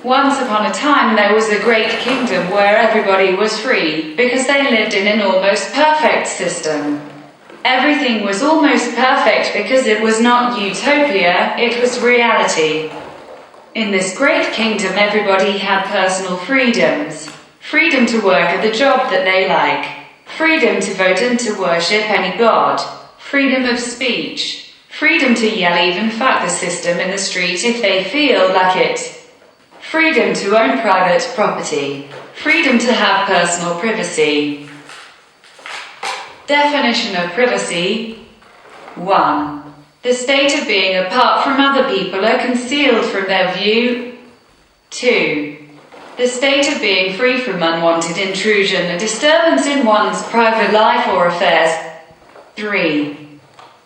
Once upon a time there was a great kingdom where everybody was free, because they lived in an almost perfect system. Everything was almost perfect because it was not utopia, it was reality. In this great kingdom everybody had personal freedoms. Freedom to work at the job that they like. Freedom to vote and to worship any god. Freedom of speech. Freedom to yell, even fuck the system in the street if they feel like it. Freedom to own private property. Freedom to have personal privacy. Definition of privacy. 1. The state of being apart from other people or concealed from their view. 2. The state of being free from unwanted intrusion or disturbance in one's private life or affairs. 3.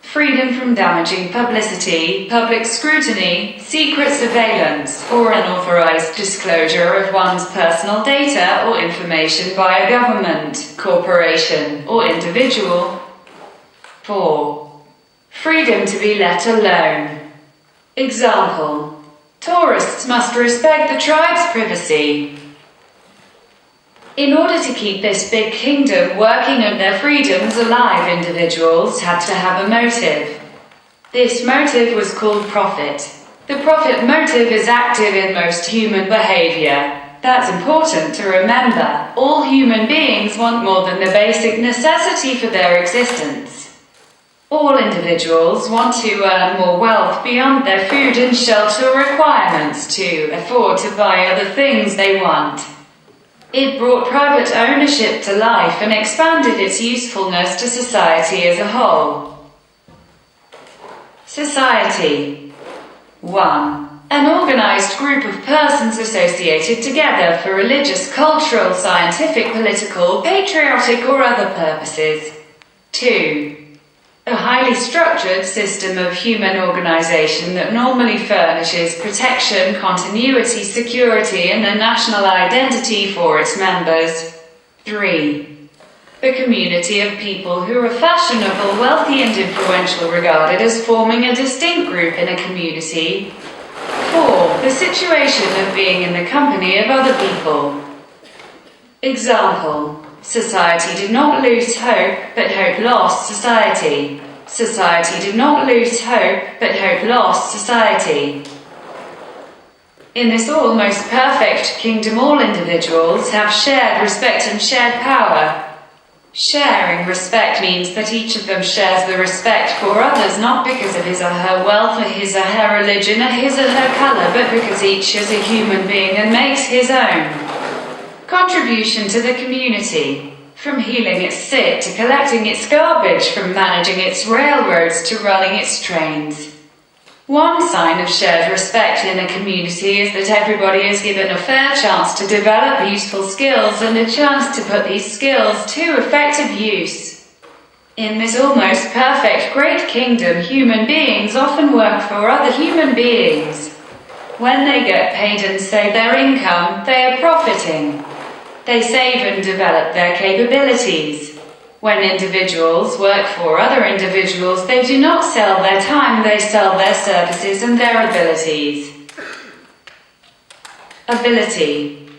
Freedom from damaging publicity, public scrutiny, secret surveillance, or unauthorized disclosure of one's personal data or information by a government, corporation, or individual. 4. Freedom to be let alone. Example: tourists must respect the tribe's privacy. In order to keep this big kingdom working and their freedoms alive, individuals had to have a motive. This motive was called profit. The profit motive is active in most human behavior. That's important to remember. All human beings want more than the basic necessity for their existence. All individuals want to earn more wealth beyond their food and shelter requirements to afford to buy other things they want. It brought private ownership to life and expanded its usefulness to society as a whole. Society. 1. An organized group of persons associated together for religious, cultural, scientific, political, patriotic, or other purposes. 2. A highly structured system of human organization that normally furnishes protection, continuity, security, and a national identity for its members. 3. The community of people who are fashionable, wealthy, and influential, regarded as forming a distinct group in a community. 4. The situation of being in the company of other people. Example: society did not lose hope, but hope lost society. Society did not lose hope, but hope lost society. In this almost perfect kingdom, all individuals have shared respect and shared power. Sharing respect means that each of them shares the respect for others not because of his or her wealth or his or her religion or his or her color, but because each is a human being and makes his own contribution to the community. From healing its sick to collecting its garbage, from managing its railroads to running its trains. One sign of shared respect in a community is that everybody is given a fair chance to develop useful skills and a chance to put these skills to effective use. In this almost perfect great kingdom, human beings often work for other human beings. When they get paid and save their income, they are profiting. They save and develop their capabilities. When individuals work for other individuals, they do not sell their time, they sell their services and their abilities. Ability.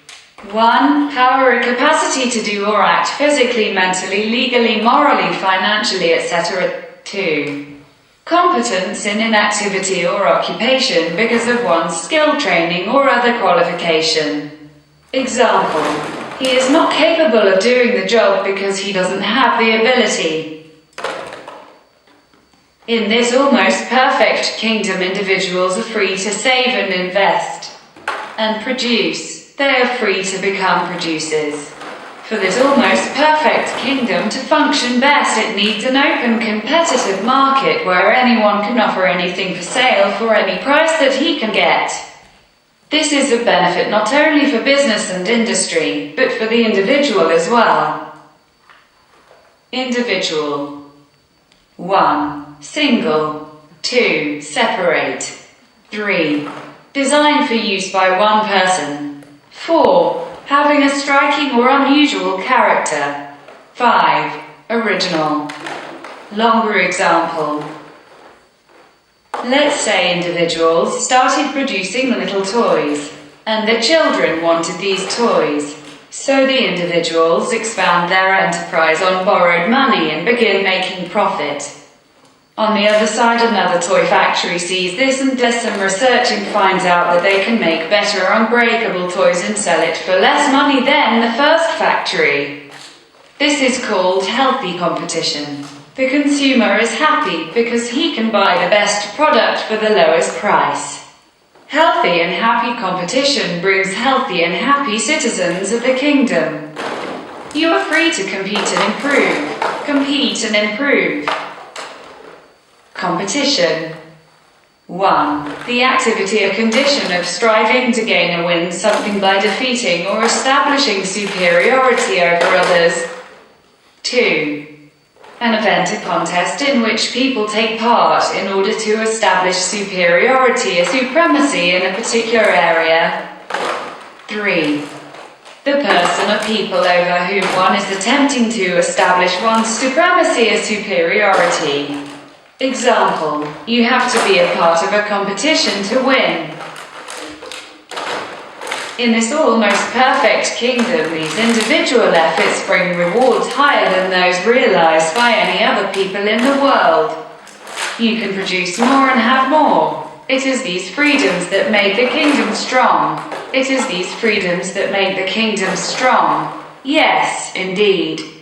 1. Power or capacity to do or act physically, mentally, legally, morally, financially, etc. 2. Competence in an activity or occupation because of one's skill, training, or other qualification. Example: he is not capable of doing the job because he doesn't have the ability. In this almost perfect kingdom, individuals are free to save and invest and produce. They are free to become producers. For this almost perfect kingdom to function best, it needs an open, competitive market where anyone can offer anything for sale for any price that he can get. This is a benefit not only for business and industry, but for the individual as well. Individual. 1. Single. 2. Separate. 3. Designed for use by one person. 4. Having a striking or unusual character. 5. Original. Longer example. Let's say individuals started producing little toys, and the children wanted these toys. So the individuals expand their enterprise on borrowed money and begin making profit. On the other side, another toy factory sees this and does some research and finds out that they can make better unbreakable toys and sell it for less money than the first factory. This is called healthy competition. The consumer is happy because he can buy the best product for the lowest price. Healthy and happy competition brings healthy and happy citizens of the kingdom. You are free to compete and improve. Compete and improve. Competition. 1. The activity or condition of striving to gain or win something by defeating or establishing superiority over others. 2. An event or contest in which people take part in order to establish superiority or supremacy in a particular area. 3. The person or people over whom one is attempting to establish one's supremacy or superiority. Example, you have to be a part of a competition to win. In this almost perfect kingdom, these individual efforts bring rewards higher than those realized by any other people in the world. You can produce more and have more. It is these freedoms that make the kingdom strong. It is these freedoms that make the kingdom strong. Yes, indeed.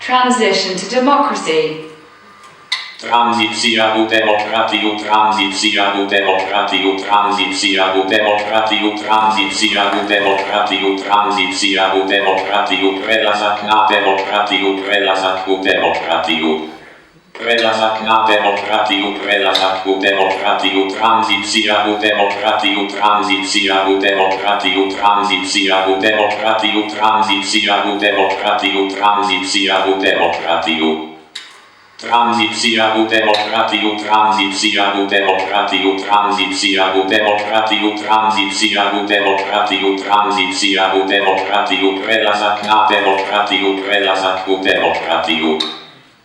Transition to democracy. Tranzicja ku demokratiu, tranzicja ku demokratiu, tranzicja ku demokratiu, tranzicja ku demokratiu, tranzicja ku demokratiu, prelazak na demokratiu, prelazak ku demokratiu. Prelazak na demokratiu, prelazak ku demokratiu, tranzicja ku demokratiu, tranzicja ku demokratiu, tranzicja ku demokratiu, tranzicja ku demokratiu, tranzicja ku demokratiu. Tranzicja ku demokratiu, tranzicja ku demokratiu, tranzicja ku demokratiu, tranzicja ku demokratiu, tranzicja ku demokratiu, prelazak na demokratiu, prelazak ku demokratiu.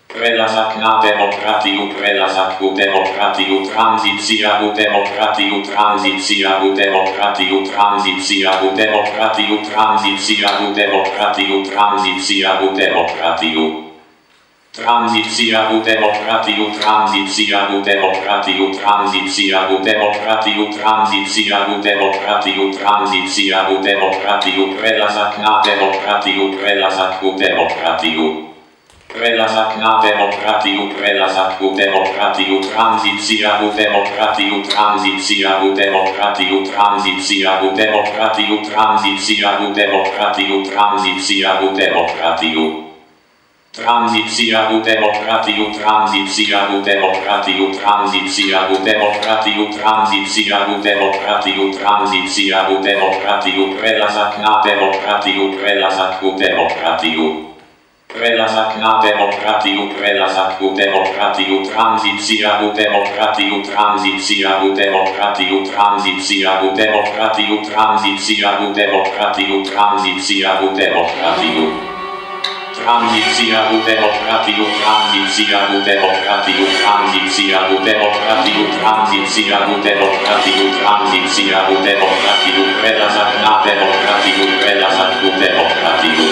Prelazak na demokratiu, prelazak ku demokratiu, tranzicja ku demokratiu, tranzicja ku demokratiu, tranzicja ku demokratiu, tranzicja ku demokratiu, tranzicja ku demokratiu. Tranzicja ku demokratiu, tranzicja ku demokratiu, tranzicja ku demokratiu, tranzicja ku demokratiu, tranzicja ku demokratiu, prelazak na demokratiu, prelazak ku demokratiu. Prelazak na demokratiu, prelazak ku demokratiu, tranzicja ku demokratiu, tranzicja ku demokratiu, tranzicja ku demokratiu, tranzicja ku demokratiu, tranzicja ku demokratiu. Tranzicja ku demokratii, tranzicja ku demokratii, tranzicja ku demokratii, tranzicja ku demokratii, tranzicja ku demokratii, prelazak na demokratii, prelazak ku demokratii. Prelazak na demokratii, prelazak ku demokratii, tranzicja ku demokratii, tranzicja ku demokratii, tranzicja ku demokratii, tranzicja ku demokratii, tranzicja ku demokratii. Tranzicja ku demokratii, tranzicja ku demokratii, tranzicja ku demokratii, tranzicja ku demokratii, tranzicja ku demokratii, prelazak na demokratii, prelazak ku demokratii.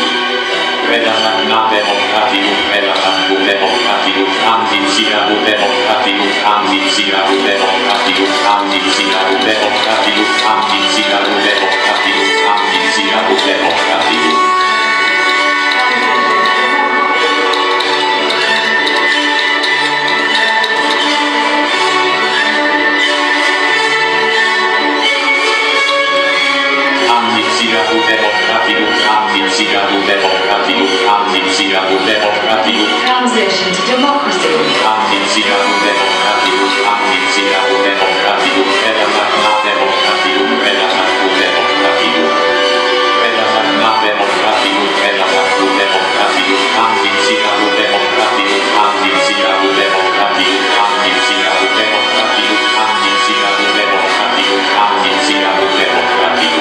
Prelazak na demokratii, prelazak ku demokratii, tranzicja ku demokratii, tranzicja ku demokratii, tranzicja ku demokratii, tranzicja ku demokratii, tranzicja ku demokratii. Tranzicja ku demokratii, tranzicja ku demokratii, tranzicja ku demokratii. Transition to democracy. Tranzicja ku demokratii, tranzicja ku demokratii, prelazak na demokratii, prelazak ku demokratii. Prelazak na demokratii, prelazak ku demokratii, tranzicja ku demokratii, tranzicja ku demokratii, tranzicja ku demokratii, tranzicja ku demokratii, tranzicja ku demokratii.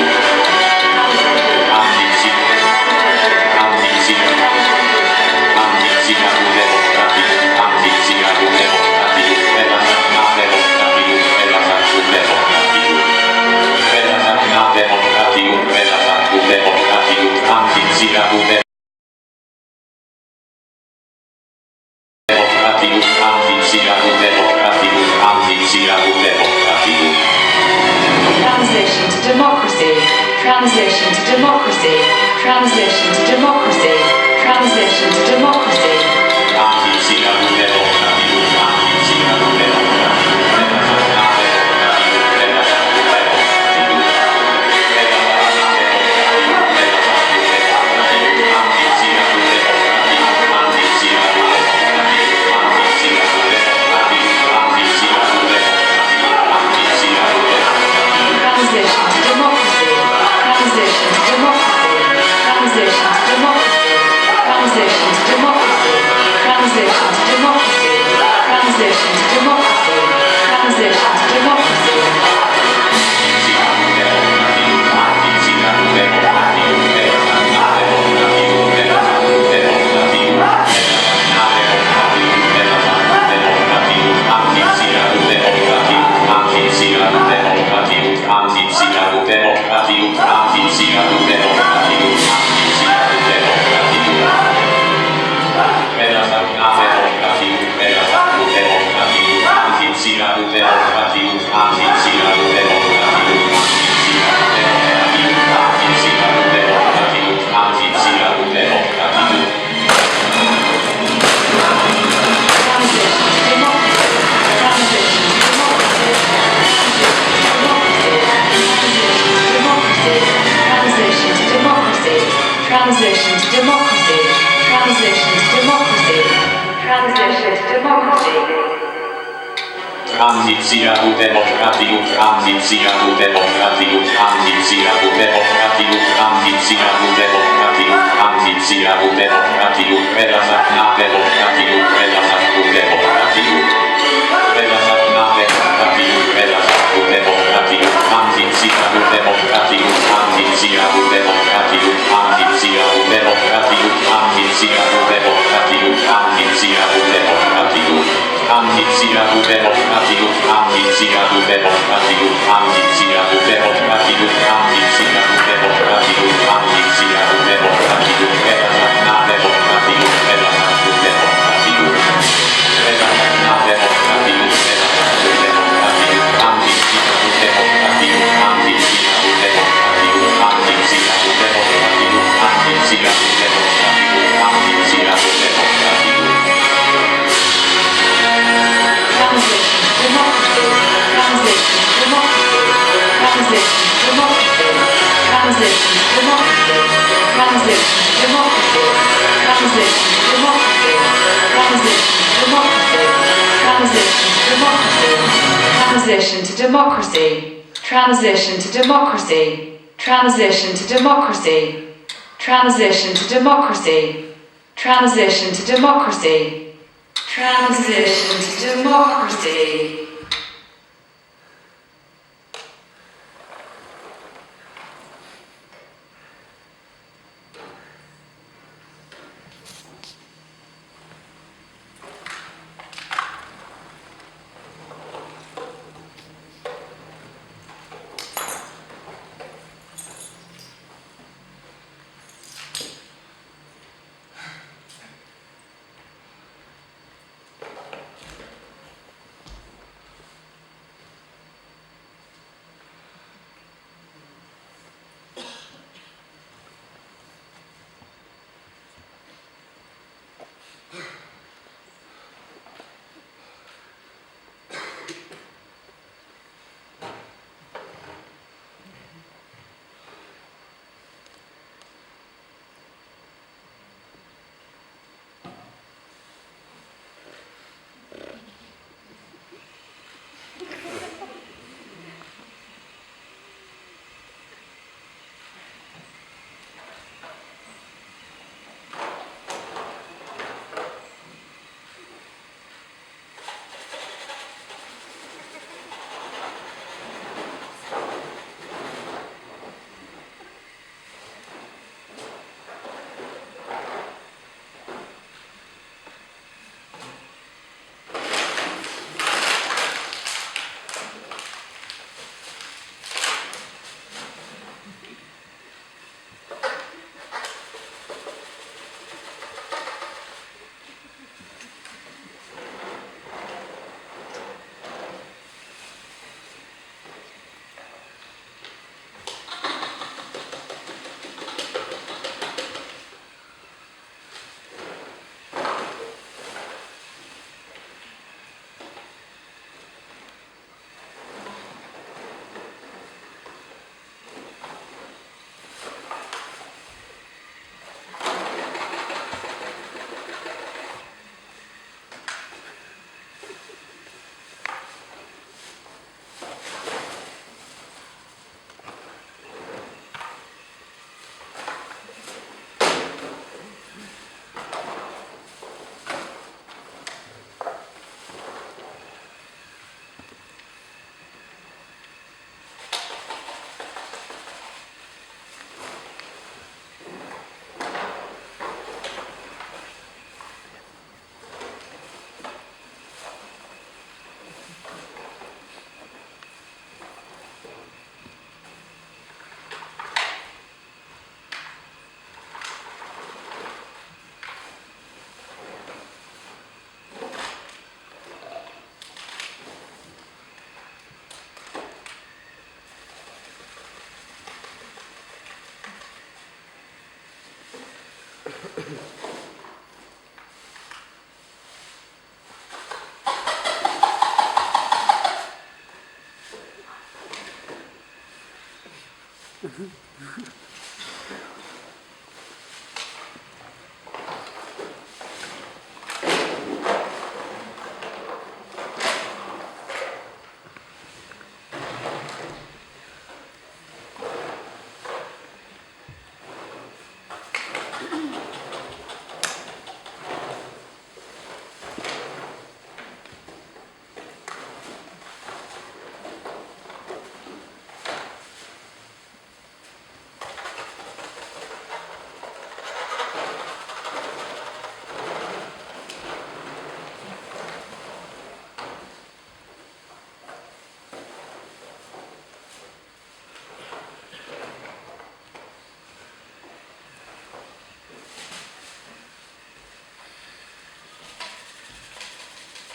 Transition to democracy. Transition to democracy. Transition to democracy. Transition to democracy. Transition to democracy. Transition to democracy. Transition to democracy. Tranzicja ku demokratii, tranzicja ku demokratii, tranzicja ku demokratii, tranzicja ku demokratii, tranzicja ku demokratii, prelazak na demokratii, prelazak ku demokratii. Prelazak na demokratii, prelazak ku demokratii, tranzicja ku demokratii, tranzicja ku demokratii, tranzicja ku demokratii, tranzicja ku demokratii, tranzicja ku demokratii. Tranzicja ku demokratii, tranzicja ku demokratii, tranzicja ku demokratii, tranzicja ku demokratii, tranzicja ku demokratii, prelazak na demokratii, prelazak ku demokratii. Prelazak na demokratii, prelazak ku demokratii, tranzicja ku demokratii, tranzicja ku demokratii, tranzicja ku demokratii, tranzicja ku demokratii, tranzicja ku demokratii. Transition to democracy. Transition to democracy. Transition to democracy. Transition to democracy. Transition to democracy. Transition to democracy. Transition to democracy.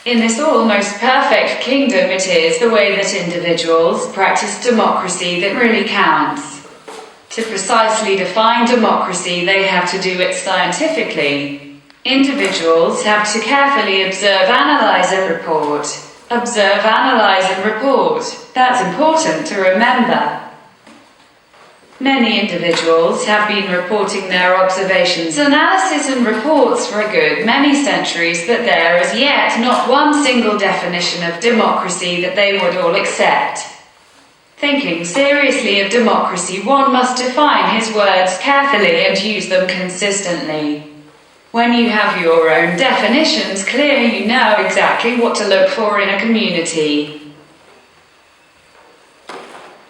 In this almost perfect kingdom, it is the way that individuals practice democracy that really counts. To precisely define democracy, they have to do it scientifically. Individuals have to carefully observe, analyze, and report. Observe, analyze, and report. That's important to remember. Many individuals have been reporting their observations, analysis and reports for a good many centuries, but there is yet not one single definition of democracy that they would all accept. Thinking seriously of democracy, one must define his words carefully and use them consistently. When you have your own definitions clear, you know exactly what to look for in a community.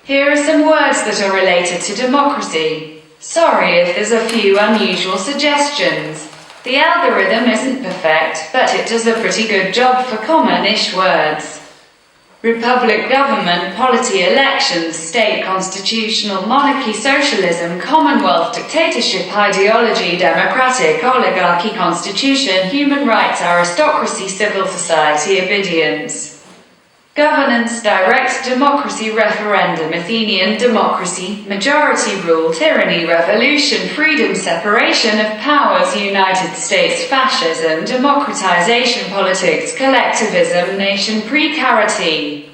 Here are some words that are related to democracy. Sorry if there's a few unusual suggestions. The algorithm isn't perfect, but it does a pretty good job for common-ish words. Republic, government, polity, elections, state, constitutional monarchy, socialism, commonwealth, dictatorship, ideology, democratic, oligarchy, constitution, human rights, aristocracy, civil society, obedience. Governance, direct democracy, referendum, Athenian democracy, majority rule, tyranny, revolution, freedom, separation of powers, United States, fascism, democratization, politics, collectivism, nation, precarity,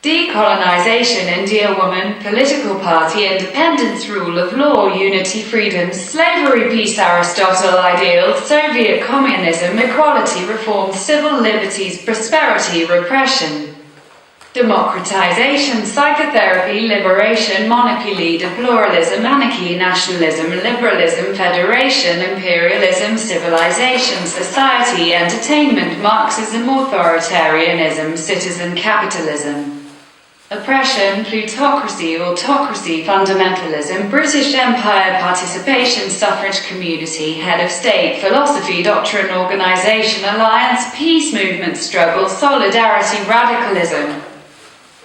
decolonization, India, woman, political party, independence, rule of law, unity, freedoms, slavery, peace, Aristotle, ideals, Soviet communism, equality, reform, civil liberties, prosperity, repression. Democratization, psychotherapy, liberation, monarchy, leader, pluralism, anarchy, nationalism, liberalism, federation, imperialism, civilization, society, entertainment, Marxism, authoritarianism, citizen capitalism, oppression, plutocracy, autocracy, fundamentalism, British Empire, participation, suffrage, community, head of state, philosophy, doctrine, organization, alliance, peace movement, struggle, solidarity, radicalism.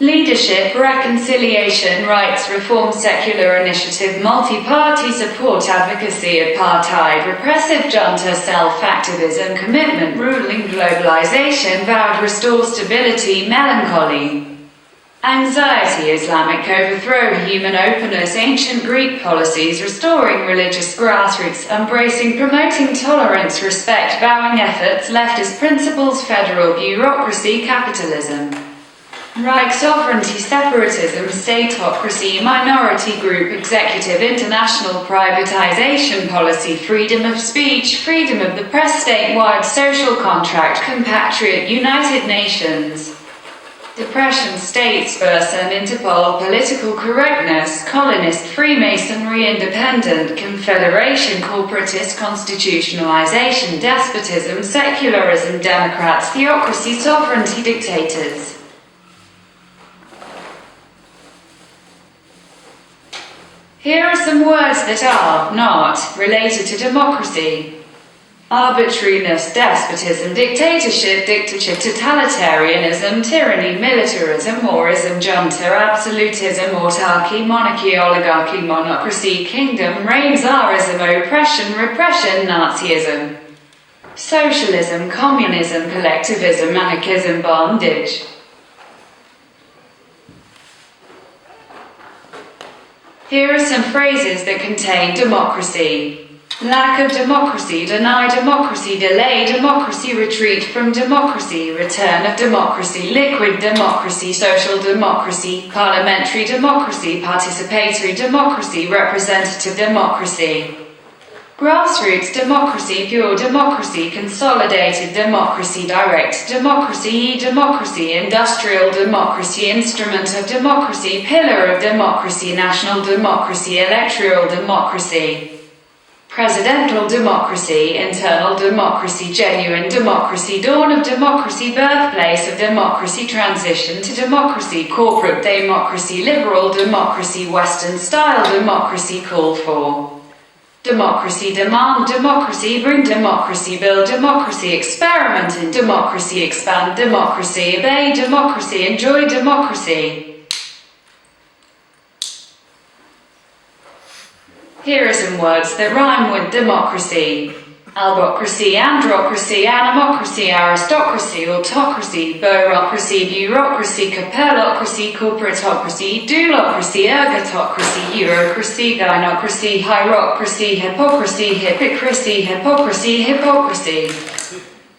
Leadership, reconciliation, rights, reform, secular initiative, multi-party support, advocacy, apartheid, repressive junta, self-activism, commitment, ruling, globalization, vowed restore stability, melancholy, anxiety, Islamic overthrow, human openness, ancient Greek policies, restoring religious grassroots, embracing, promoting tolerance, respect, vowing efforts, leftist principles, federal bureaucracy, capitalism. Reich, sovereignty, separatism, statocracy, minority group, executive, international privatization policy, freedom of speech, freedom of the press, statewide social contract, compatriot, United Nations. Depression, statesperson, Interpol, political correctness, colonist, Freemasonry, independent, confederation, corporatist, constitutionalization, despotism, secularism, democrats, theocracy, sovereignty, dictators. Here are some words that are not related to democracy. Arbitrariness, despotism, dictatorship, totalitarianism, tyranny, militarism, warism, junta, absolutism, autarky, monarchy, oligarchy, monocracy, kingdom, reign, czarism, oppression, repression, Nazism, socialism, communism, collectivism, anarchism, bondage. Here are some phrases that contain democracy. Lack of democracy, deny democracy, delay democracy, retreat from democracy, return of democracy, liquid democracy, social democracy, parliamentary democracy, participatory democracy, representative democracy. Grassroots democracy, pure democracy, consolidated democracy, direct democracy, e-democracy, industrial democracy, instrument of democracy, pillar of democracy, national democracy, electoral democracy, presidential democracy, internal democracy, genuine democracy, dawn of democracy, birthplace of democracy, transition to democracy, corporate democracy, liberal democracy, Western style democracy, call for democracy, demand democracy, bring democracy, build democracy, experiment in democracy, expand democracy, obey democracy, enjoy democracy. Here are some words that rhyme with democracy. Albocracy, androcracy, animocracy, aristocracy, autocracy, bureaucracy, bureaucracy, capellocracy, corporatocracy, doulocracy, ergotocracy, eurocracy, gynocracy, hierocracy, hypocrisy, hypocrisy, hypocrisy, hypocrisy.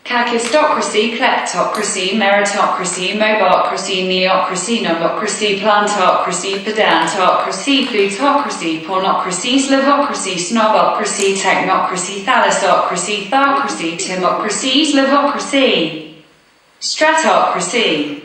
Kakistocracy, kleptocracy, meritocracy, mobocracy, neocracy, nomocracy, plantocracy, pedantocracy, plutocracy, pornocracy, slavocracy, snobocracy, technocracy, thalassocracy, thocracy, timocracy, slavocracy, stratocracy.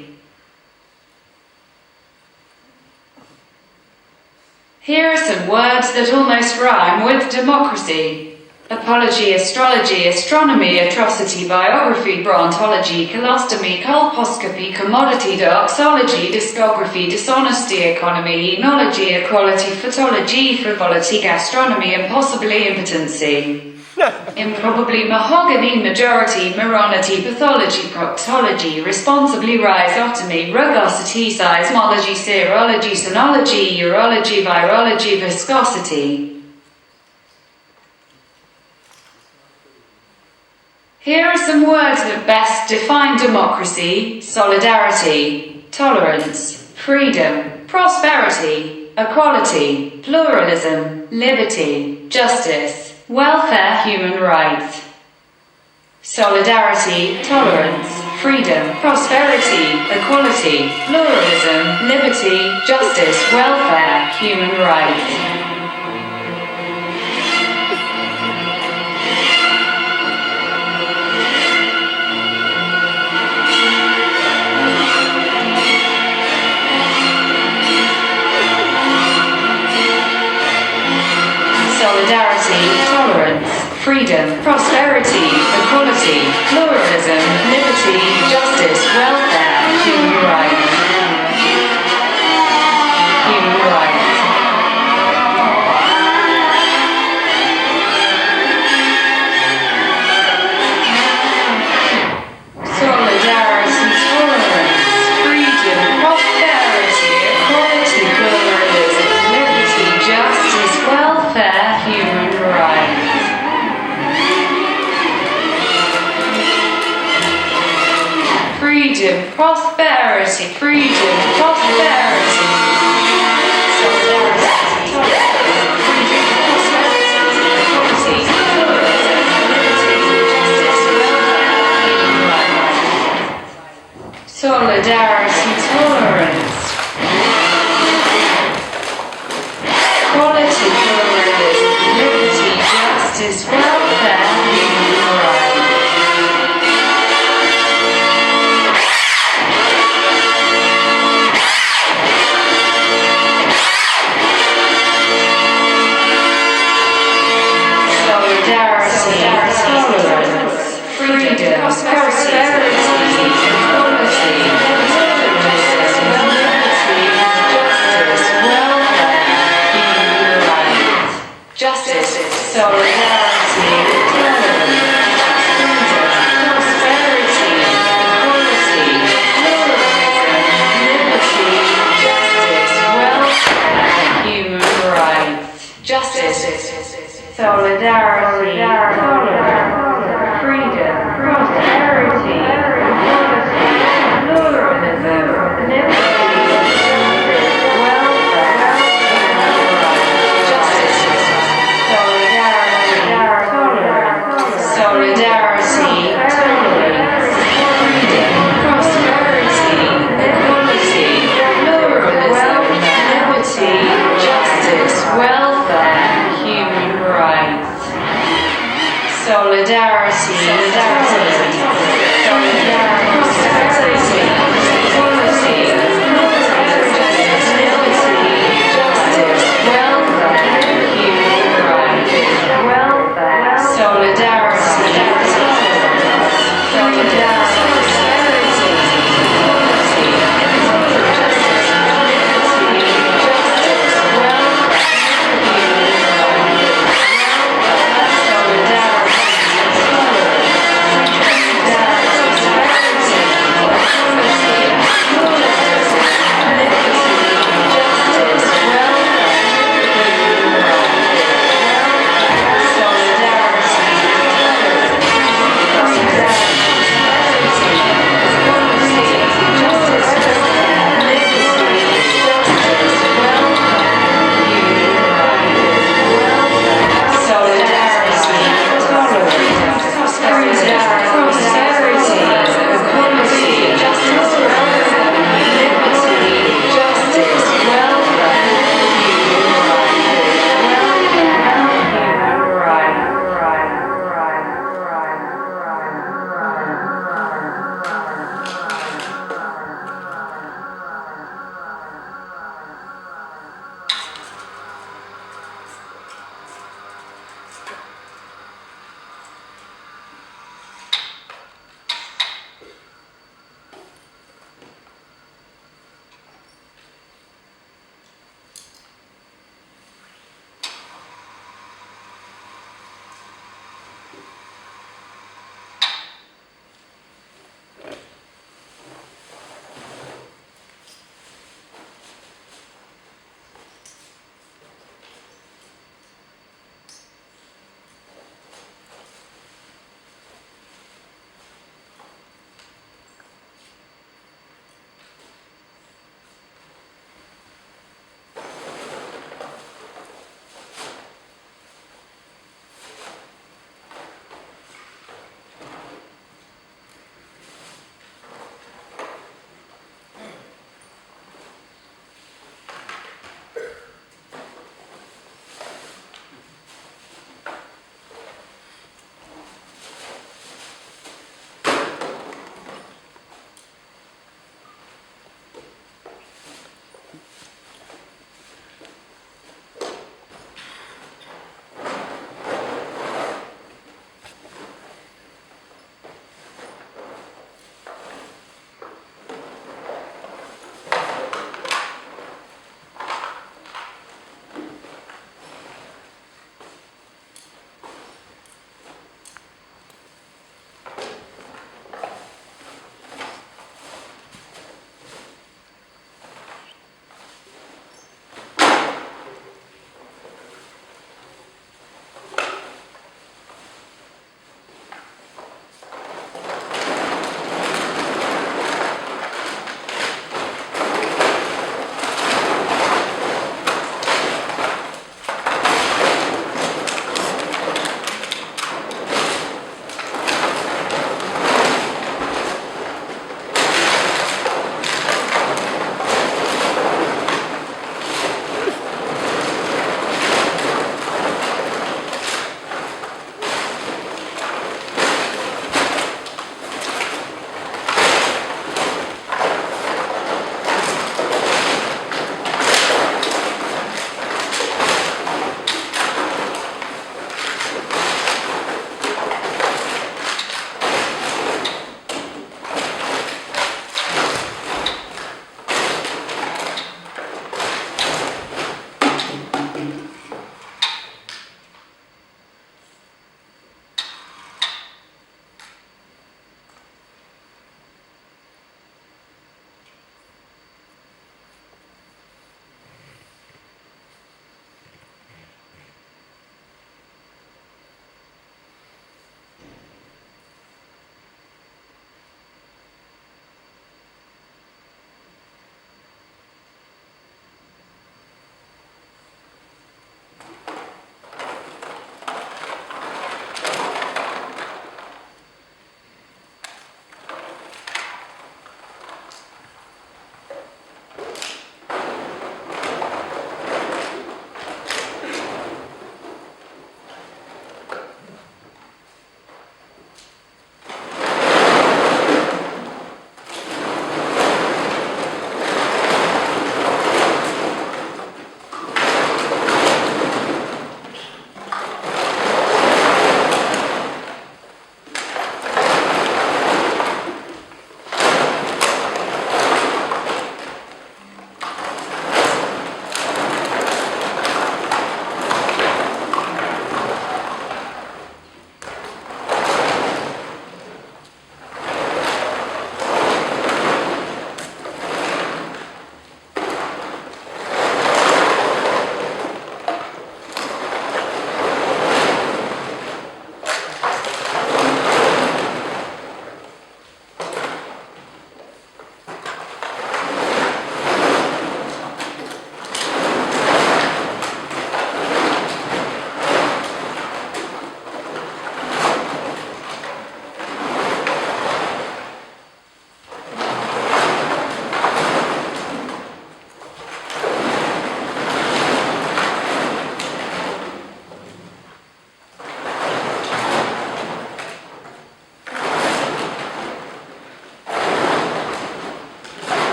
Here are some words that almost rhyme with democracy. Apology, astrology, astronomy, atrocity, biography, brontology, colostomy, colposcopy, commodity, doxology, discography, dishonesty, economy, enology, equality, photology, frivolity, gastronomy, impossibly, impotency. Improbably, mahogany, majority, moronity, pathology, proctology, responsibly, rhizotomy, rugosity, seismology, serology, sonology, urology, virology, viscosity. Here are some words that best define democracy: solidarity, tolerance, freedom, prosperity, equality, pluralism, liberty, justice, welfare, human rights. Solidarity, tolerance, freedom, prosperity, equality, pluralism, liberty, justice, welfare, human rights. Solidarity, tolerance, freedom, prosperity, equality, pluralism, liberty, justice, welfare, human rights. Human rights. Solidarity, tolerance, freedom, prosperity, equality, pluralism, liberty, justice, welfare, human rights. Freedom, prosperity, freedom, prosperity. Solidarity, tolerance, freedom, prosperity, equality, pluralism, liberty, justice, welfare, human rights. Solidarity, tolerance, equality, pluralism, liberty, justice, welfare, human rights. Solidarity, tolerance, freedom, prosperity, equality, justice, welfare, human rights. Justice, solidarity, tolerance, freedom, prosperity, equality, pluralism, liberty, justice, welfare, human rights. Justice, solidarity, tolerance, freedom, prosperity, equality, pluralism, liberty, justice, welfare, human rights. Justice, solidarity, tolerance, solidarity, tolerance, freedom, prosperity, equality, pluralism, liberty, justice, welfare, human rights. Solidarity, tolerance, prosperity, equality, justice, liberty, justice, welfare, human rights. Welfare, solidarity, tolerance, prosperity, equality, justice, liberty, justice, welfare, human rights. Solidarity, tolerance,